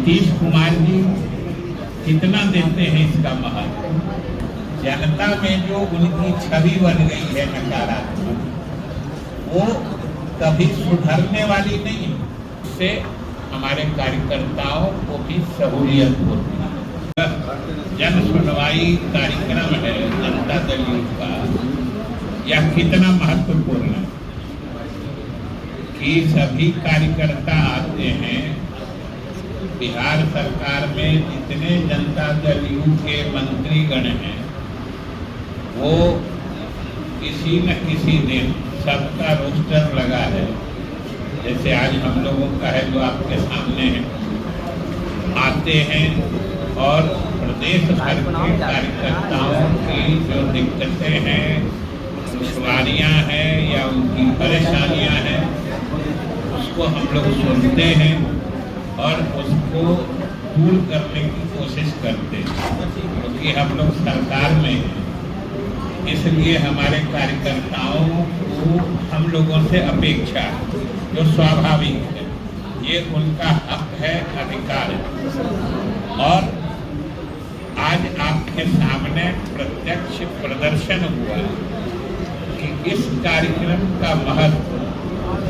नीतीश कुमार जी कितना देते हैं इसका महत्व। जनता में जो उनकी छवि बन गई है नकारात्मक, वो कभी सुधरने वाली नहीं। इससे हमारे कार्यकर्ताओं को भी सहूलियत होती है। जन सुनवाई कार्यक्रम है जनता दल यूथ का, यह कितना महत्वपूर्ण है कि सभी कार्यकर्ता आते हैं। बिहार सरकार में जितने जनता दल यूथ के मंत्रीगण हैं, वो किसी न किसी दिन सबका रोस्टर लगा है। जैसे आज हम लोगों का है जो आपके सामने है, आते हैं और प्रदेश भर के कार्यकर्ताओं की जो दिक्कतें हैं, दुश्वारियाँ हैं या उनकी परेशानियाँ हैं, उसको हम लोग सुनते हैं और उसको दूर करने की कोशिश करते हैं। क्योंकि हम लोग सरकार में हैं, इसलिए हमारे कार्यकर्ताओं को हम लोगों से अपेक्षा जो स्वाभाविक है, ये उनका हक है, अधिकार है। और आज आपके सामने प्रत्यक्ष प्रदर्शन हुआ कि इस कार्यक्रम का महत्व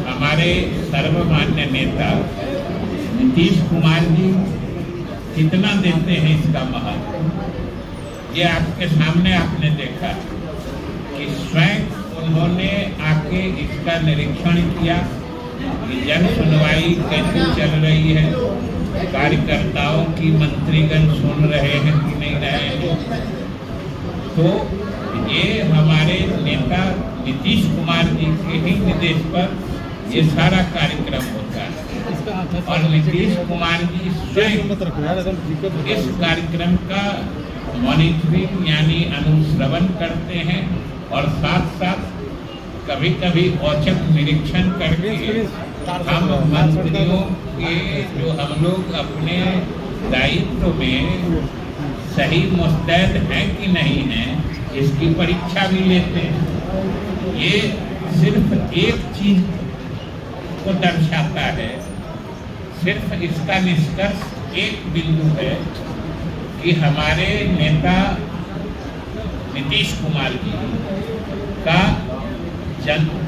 हमारे सर्वमान्य नेता नीतीश कुमार जी कितना देते हैं इसका महत्व। ये आपके सामने आपने देखा कि स्वयं उन्होंने आके इसका निरीक्षण किया कि जन सुनवाई कैसे चल रही है, कार्यकर्ताओं की मंत्रीगण सुन रहे हैं कि नहीं रहे हैं। तो ये हमारे नेता नीतीश कुमार जी के ही निर्देश पर ये सारा कार्यक्रम होता है और नीतीश कुमार जी स्वयं इस कार्यक्रम का मॉनिटरिंग यानी अनुश्रवण करते हैं और साथ साथ कभी कभी औचक निरीक्षण करके हम मंत्रियों के जो हम लोग अपने दायित्व में सही मुस्तैद हैं कि नहीं हैं, इसकी परीक्षा भी लेते हैं। ये सिर्फ एक चीज को दर्शाता है, सिर्फ इसका निष्कर्ष एक बिंदु है कि हमारे नेता नीतीश कुमार जी का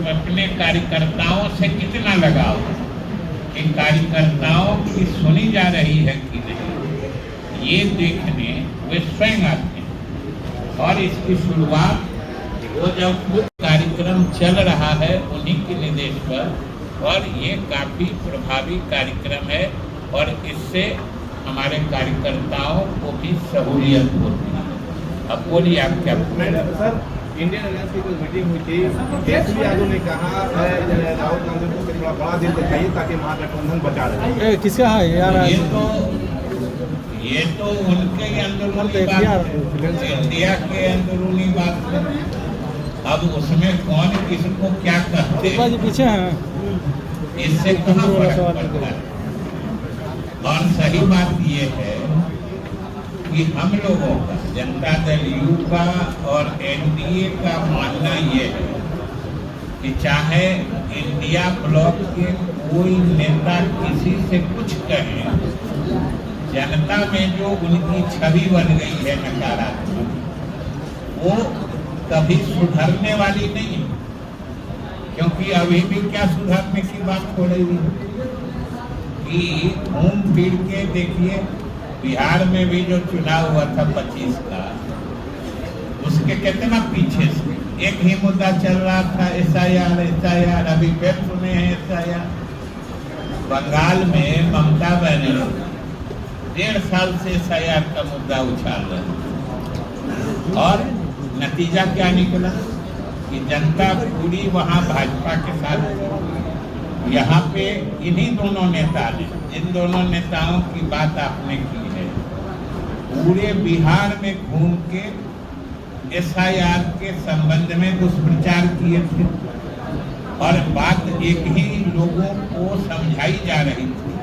अपने कार्यकर्ताओं से कितना लगाव, कि कार्यकर्ताओं की सुनी जा रही है कि नहीं, ये देखने वे स्वयं आते हैं। और इसकी शुरुआत वो जब कार्यक्रम चल रहा है उन्हीं के निर्देश पर, और ये काफी प्रभावी कार्यक्रम है और इससे हमारे कार्यकर्ताओं को भी सहूलियत होती है। अब बोलिए आप क्या सर, इंडियन अलायंस की कोई मीटिंग हुई थी, तेजस्वी यादव ने कहा राहुल गांधी को थोड़ा बड़ा दिल दिखाइए ताकि महागठबंधन बचा रहे। किसका है यार? ये तो उनके अंदरूनी बात है, इंडिया के अंदरूनी बात है। अब उसमें कौन किसको क्या कहते हैं पीछे है, इससे कहाँ फर्क पड़ता है। और सही बात ये है कि हम लोगों का जनता दल यूथ का और एनडीए का मानना ये है कि चाहे इंडिया ब्लॉक के कोई नेता किसी से कुछ कहे, जनता में जो उनकी छवि बन गई है नकारात्मक, वो कभी सुधरने वाली नहीं। क्योंकि अभी भी क्या सुधरने की बात हो रही है कि घूम फिर के देखिए, बिहार में भी जो चुनाव हुआ था 25 का, उसके कितना पीछे से एक ही मुद्दा चल रहा था, SIR। अभी फिर सुने हैं SIR। बंगाल में ममता बनर्जी 1.5 साल से SIR का मुद्दा उछाल रहे और नतीजा क्या निकला कि जनता पूरी वहां भाजपा के साथ। यहाँ पे इन्हीं दोनों नेता ने, इन दोनों नेताओं की बात आपने की है, पूरे बिहार में घूम के SIR के संबंध में दुष्प्रचार किए थे और बात एक ही लोगों को समझाई जा रही थी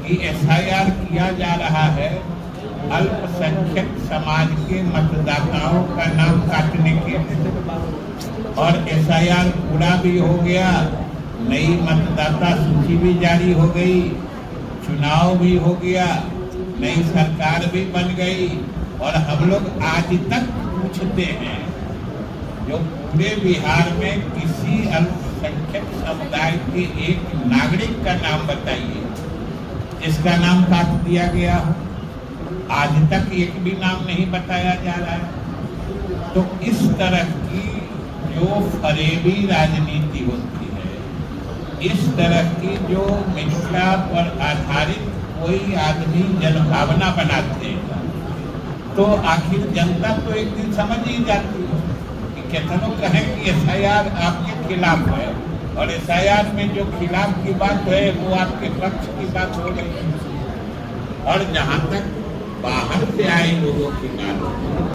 कि SIR किया जा रहा है अल्पसंख्यक समाज के मतदाताओं का नाम काटने के, और SIR पूरा भी हो गया, नई मतदाता सूची भी जारी हो गई चुनाव भी हो गया, नई सरकार भी बन गई, और हम लोग आज तक पूछते हैं जो पूरे बिहार में किसी अल्पसंख्यक समुदाय के एक नागरिक का नाम बताइए जिसका नाम काट दिया गया हो। आज तक एक भी नाम नहीं बताया जा रहा है। तो इस तरह की जो फरेबी राजनीति होती है, इस तरह की जो मिथिला पर आधारित कोई आदमी जनभावना बनाते हैं, तो आखिर जनता तो एक दिन समझ ही जाती है कि कितनों कहें कि SIR आपके खिलाफ है, और SIR में जो खिलाफ की बात है वो आपके पक्ष की बात हो रही है। और जहाँ तक बाहर से आए लोगों की बात